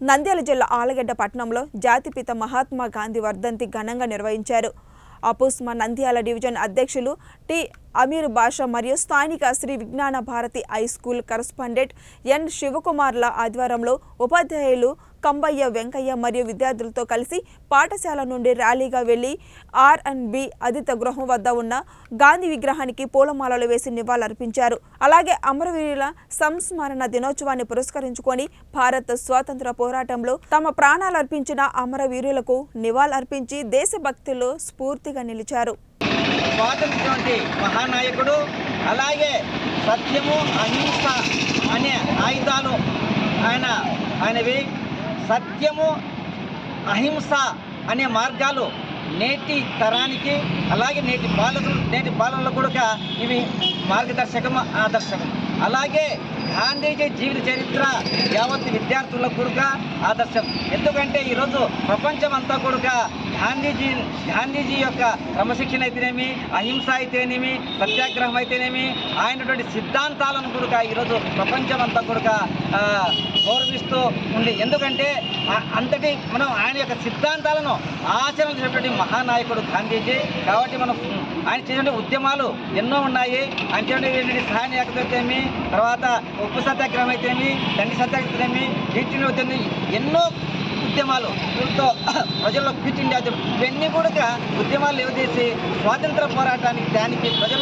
నంద్యాల జిల్లా ఆలగడ్డ పట్టణంలో జాతిపిత మహాత్మా గాంధీ వర్ధంతి ఘనంగా నిర్వహించారు. అపుస్మా నంద్యాల డివిజన్ అధ్యక్షులు టి అమీర్ బాషా మరియు స్థానిక శ్రీ విజ్ఞాన భారతి హై స్కూల్ కరస్పాండెంట్ ఎన్ శివకుమార్ల ఆధ్వర్యంలో ఉపాధ్యాయులు కంబయ్య వెంకయ్య మరియు విద్యార్థులతో కలిసి పాఠశాల నుండి ర్యాలీగా వెళ్లి R&B అతిథి గృహం వద్ద ఉన్న గాంధీ విగ్రహానికి పూలమాలలు వేసి నివాళులర్పించారు. అలాగే అమరవీరుల సంస్మరణ దినోత్సవాన్ని పురస్కరించుకొని భారత స్వాతంత్ర పోరాటంలో తమ ప్రాణాలర్పించిన అమరవీరులకు నివాళులర్పించి దేశభక్తిలో స్ఫూర్తిగా నిలిచారు. స్వాతంత్ర్యం మహానాయకుడు, అలాగే సత్యము అహింస అనే ఆయుధాలు ఆయనవి. సత్యము అహింస అనే మార్గాలు నేటి తరానికి, అలాగే నేటి బాలలకు కూడా ఇవి మార్గదర్శకం, ఆదర్శకం. అలాగే గాంధీజీ జీవిత చరిత్ర యావత్ విద్యార్థులకు కూడా ఆదర్శం. ఎందుకంటే ఈరోజు ప్రపంచం అంతా కూడా గాంధీజీ యొక్క క్రమశిక్షణ అయితేనేమి, అహింస అయితేనేమి, సత్యాగ్రహం అయితేనేమి, ఆయనటువంటి సిద్ధాంతాలను కూడా ఈరోజు ప్రపంచం అంతా కూడా గౌరవిస్తూ ఉంది. ఎందుకంటే అంతటి మనం ఆయన యొక్క సిద్ధాంతాలను ఆచరణ చేసినటువంటి మహానాయకుడు గాంధీజీ. కాబట్టి మనం ఆయన చేసిన ఉద్యమాలు ఎన్నో ఉన్నాయి. ఆయన చేసినటువంటి సహాయ ఏకతేమి, తర్వాత ఉప్పు సత్యాగ్రహం అయితేమి, దండి సత్యాగ్రహం, వీటిని ఉద్యమం, ఎన్నో ఉద్యమాలు వీటితో ప్రజల్లో క్విట్ ఇండియా, ఇవన్నీ కూడా ఉద్యమాలు లేవదీసి స్వాతంత్ర పోరాటానికి దానికి ప్రజలు